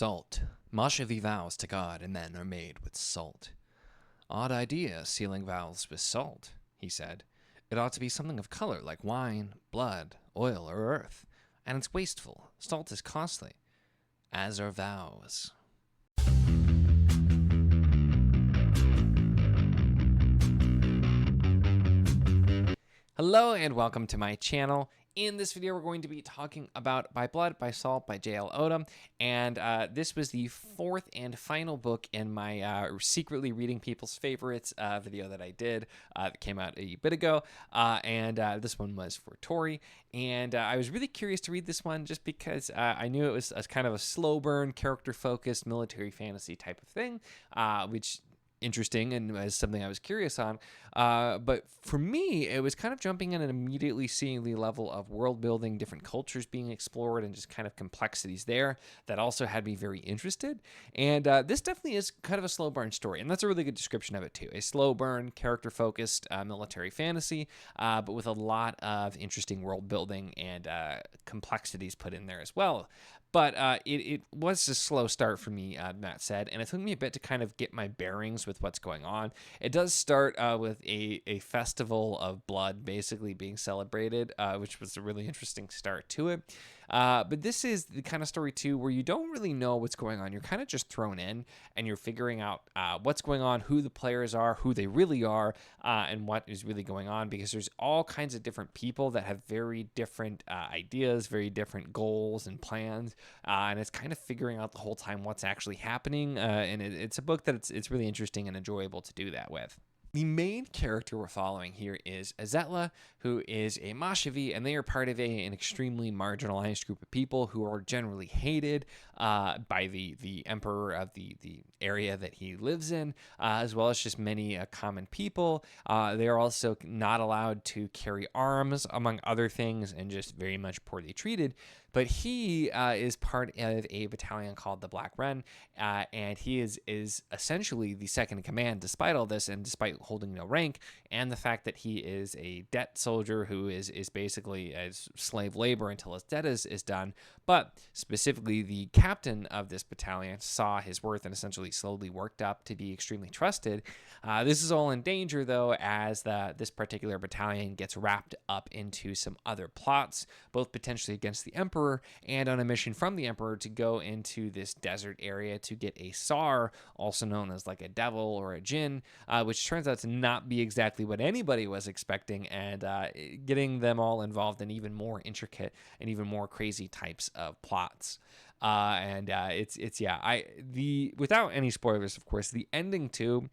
Salt. Moshevi vows to God and men are made with salt. Odd idea, sealing vows with salt, he said. It ought to be something of color like wine, blood, oil, or earth. And it's wasteful. Salt is costly. As are vows. Hello and welcome to my channel. In this video, we're going to be talking about By Blood, by Salt, by J.L. Odom. And this was the fourth and final book in my secretly reading people's favorites video that I did that came out a bit ago. This one was for Tori. And I was really curious to read this one just because I knew it was kind of a slow burn, character-focused military fantasy type of thing, which interesting and as something I was curious on. But for me, it was kind of jumping in and immediately seeing the level of world building, different cultures being explored, and just kind of complexities there that also had me very interested. And this definitely is kind of a slow burn story. And that's a really good description of it too. A slow burn, character focused military fantasy, but with a lot of interesting world building and complexities put in there as well. But it was a slow start for me, Matt said, and it took me a bit to kind of get my bearings with what's going on. It does start with a festival of blood basically being celebrated, which was a really interesting start to it. But this is the kind of story, too, where you don't really know what's going on. You're kind of just thrown in, and you're figuring out what's going on, who the players are, who they really are, and what is really going on, because there's all kinds of different people that have very different ideas, very different goals and plans. And it's kind of figuring out the whole time what's actually happening. And it's a book that it's really interesting and enjoyable to do that with. The main character we're following here is Azetla, who is a Moshevi, and they are part of an extremely marginalized group of people who are generally hated by the emperor of the area that he lives in, as well as just many common people. They are also not allowed to carry arms, among other things, and just very much poorly treated. But he is part of a battalion called the Black Wren, and he is essentially the second in command despite all this, and despite holding no rank, and the fact that he is a debt soldier who is basically as slave labor until his debt is done. But specifically, the captain of this battalion saw his worth and essentially slowly worked up to be extremely trusted. This is all in danger, though, as this particular battalion gets wrapped up into some other plots, both potentially against the emperor and on a mission from the emperor to go into this desert area to get a Tsar, also known as like a devil or a jinn, which turns out to not be exactly what anybody was expecting, and getting them all involved in even more intricate and even more crazy types of plots. Without any spoilers, of course, the ending too,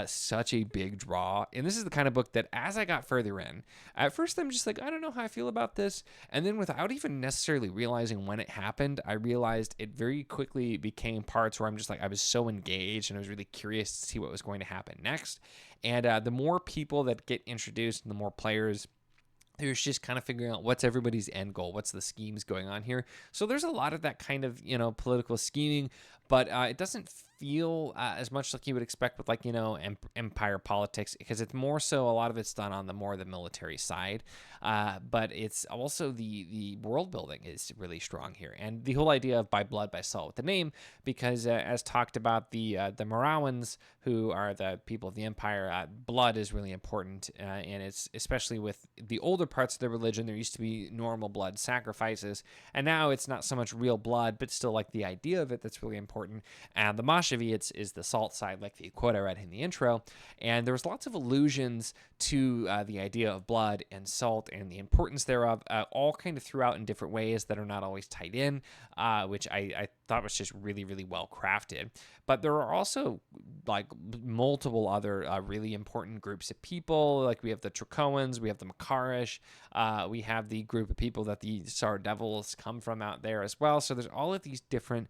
such a big draw. And this is the kind of book that as I got further in, at first I'm just like, I don't know how I feel about this. And then without even necessarily realizing when it happened, I realized it very quickly became parts where I'm just like, I was so engaged and I was really curious to see what was going to happen next. And the more people that get introduced and the more players, there's just kind of figuring out what's everybody's end goal, what's the schemes going on here. So there's a lot of that kind of, political scheming, but it doesn't feel as much like you would expect with empire politics, because it's more so a lot of it's done on the military side. But it's also the world building is really strong here. And the whole idea of By Blood, by Salt with the name, because as talked about, the Morawans, who are the people of the empire, blood is really important. And it's especially with the older parts of the religion, there used to be normal blood sacrifices. And now it's not so much real blood, but still like the idea of it that's really important. And the Moshevi, is the salt side, like the quote I read in the intro. And there was lots of allusions to the idea of blood and salt and the importance thereof, all kind of throughout in different ways that are not always tied in, which I thought was just really, really well crafted. But there are also like multiple other really important groups of people. Like we have the Tracoans, we have the Makarish, we have the group of people that the Tsar Devils come from out there as well. So there's all of these different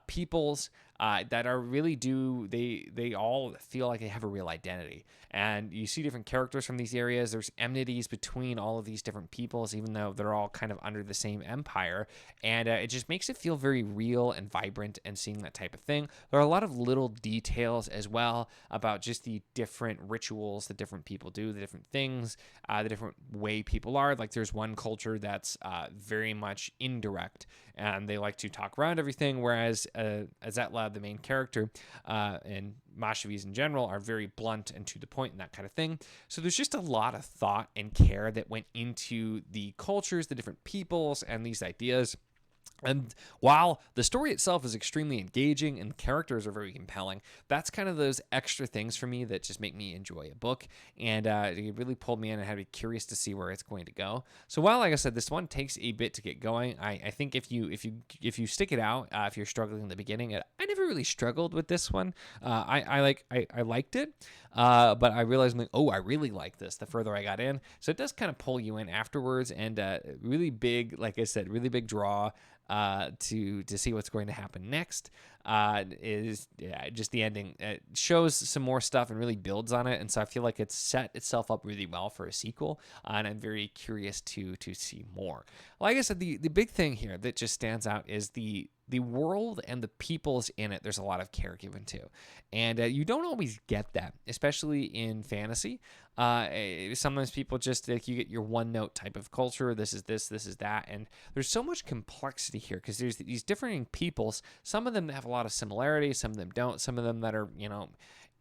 peoples that are really they all feel like they have a real identity. And you see different characters from these areas. There's enmities between all of these different peoples, even though they're all kind of under the same empire. And it just makes it feel very real and vibrant, and seeing that type of thing. There are a lot of little details as well about just the different rituals that different people do, the different things, the different way people are. Like there's one culture that's very much indirect, and they like to talk around everything, whereas Azatla, the main character, and Mashavis in general, are very blunt and to the point and that kind of thing. So there's just a lot of thought and care that went into the cultures, the different peoples, and these ideas. And while the story itself is extremely engaging and the characters are very compelling, that's kind of those extra things for me that just make me enjoy a book. And it really pulled me in and had me curious to see where it's going to go. So while, like I said, this one takes a bit to get going, I think if you stick it out, if you're struggling in the beginning, I never really struggled with this one. I liked it, but I realized, like, oh, I really like this the further I got in. So it does kind of pull you in afterwards, and really big, like I said, really big draw. To see what's going to happen next is just the ending. It shows some more stuff and really builds on it, and so I feel like it's set itself up really well for a sequel, and I'm very curious to see more. Like I said, the big thing here that just stands out is the world and the peoples in it. There's a lot of care given to, and you don't always get that, especially in fantasy. Sometimes people just, like, you get your one note type of culture. This is this is that, and there's so much complexity here because there's these differing peoples. Some of them have a lot of similarities, some of them don't. Some of them that are,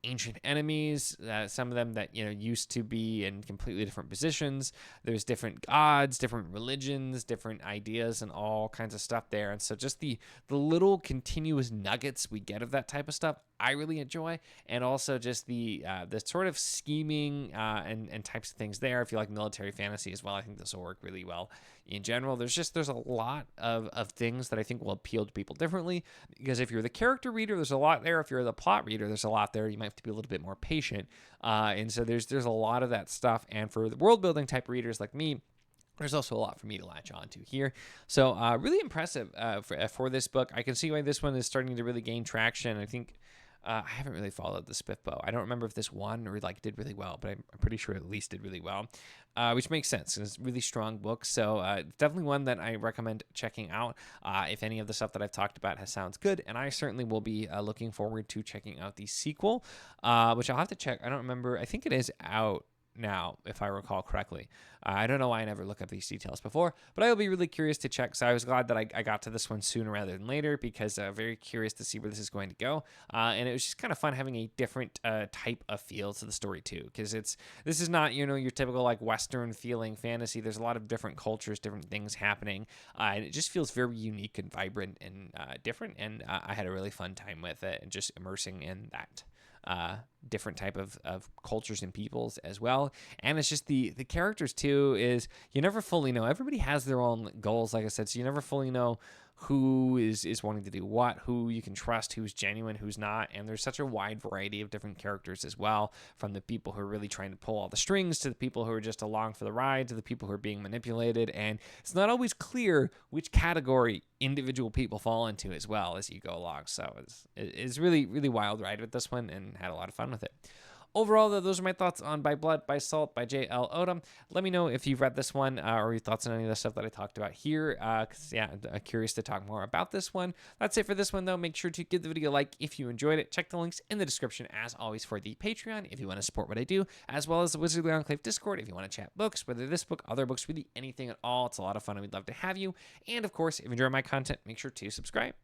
ancient enemies, some of them that used to be in completely different positions. There's different gods, different religions, different ideas, and all kinds of stuff there. And so just the little continuous nuggets we get of that type of stuff, I really enjoy. And also just the sort of scheming and types of things there. If you like military fantasy as well, I think this will work really well. In general, there's a lot of things that I think will appeal to people differently, because if you're the character reader, there's a lot there. If you're the plot reader, there's a lot there. You might have to be a little bit more patient. And so there's a lot of that stuff. And for the world building type readers like me, there's also a lot for me to latch on to here. So really impressive for this book. I can see why this one is starting to really gain traction. I think I haven't really followed the Spiffbo. I don't remember if this won or did really well, but I'm pretty sure it at least did really well, which makes sense. It's a really strong book, so definitely one that I recommend checking out if any of the stuff that I've talked about sounds good, and I certainly will be looking forward to checking out the sequel, which I'll have to check. I don't remember. I think it is out now, if I recall correctly. I don't know why I never look up these details before, but I will be really curious to check. So I was glad that I got to this one sooner rather than later, because very curious to see where this is going to go. And it was just kind of fun having a different type of feel to the story too, because this is not your typical like Western feeling fantasy. There's a lot of different cultures, different things happening, and it just feels very unique and vibrant and different. And I had a really fun time with it and just immersing in that different type of cultures and peoples as well. And it's just the characters too, is you never fully know. Everybody has their own goals, like I said, so you never fully know who is wanting to do what, who you can trust, who's genuine, who's not. And there's such a wide variety of different characters as well, from the people who are really trying to pull all the strings to the people who are just along for the ride to the people who are being manipulated. And it's not always clear which category individual people fall into as well as you go along. So it's really, really wild ride with this one, and had a lot of fun with it. Overall, though, those are my thoughts on By Blood, by Salt, by J.L. Odom. Let me know if you've read this one or your thoughts on any of the stuff that I talked about here, because, I'm curious to talk more about this one. That's it for this one, though. Make sure to give the video a like if you enjoyed it. Check the links in the description, as always, for the Patreon if you want to support what I do, as well as the Wizardly Enclave Discord if you want to chat books, whether this book, other books, really anything at all. It's a lot of fun, and we'd love to have you. And, of course, if you enjoy my content, make sure to subscribe.